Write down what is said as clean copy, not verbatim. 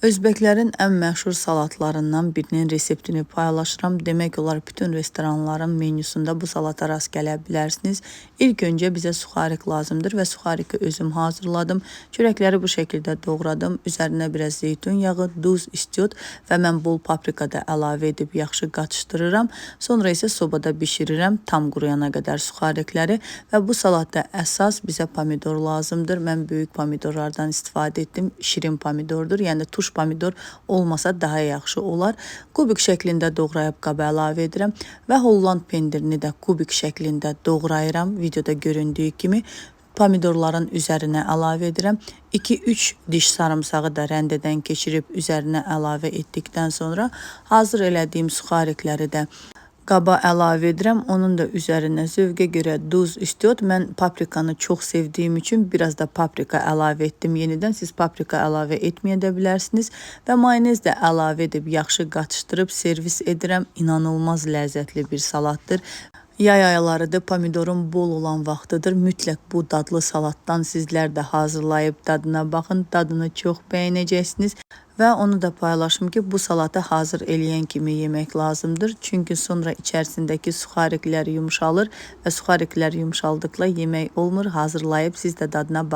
Özbəklərin ən məşhur salatlarından birinin reseptini paylaşıram. Demək olar bütün restoranların menyusunda bu salata rast gələ bilərsiniz. İlk öncə bizə suxarik lazımdır və suxariki özüm hazırladım. Çörəkləri bu şəkildə doğradım. Üzərinə biraz zeytun yağı, duz, istiot və mən bol paprika da əlavə edib yaxşı qaçışdırıram. Sonra isə sobada bişirirəm tam quruyana qədər suxarikləri və bu salatda əsas bizə pomidor lazımdır. Mən böyük pomidorlardan istifadə etdim. Şirin pomidordur, yəni tuş pomidor olmasa daha yaxşı olar. Kubik şəklində doğrayıb qaba əlavə edirəm və Holland pendirini də kubik şəklində doğrayıram. Videoda göründüyü kimi pomidorların üzərinə əlavə edirəm. 2-3 diş sarımsağı da rəndədən keçirib üzərinə əlavə etdikdən sonra hazır elədiyim suxarikləri də qaba əlavə edirəm. Onun da üzərinə zövqə görə duz, istiot. Mən paprikanı çox sevdiyim üçün biraz da paprika əlavə etdim yenidən. Siz paprika əlavə etməyə də bilərsiniz. Və mayonez də əlavə edib yaxşı qaçışdırıb servis edirəm. İnanılmaz ləzzətli bir salatdır. Yay aylarıdır, pomidorun bol olan vaxtıdır. Mütləq bu dadlı salatdan sizlər də hazırlayıb dadına baxın. Dadını çox bəyənəcəksiniz. Və onu da paylaşım ki, bu salatı hazır eləyən kimi yemək lazımdır. Çünki sonra içərisindəki suxariklər yumşalır və suxariklər yumşaldıqla yemək olmur. Hazırlayıb siz də dadına baxın.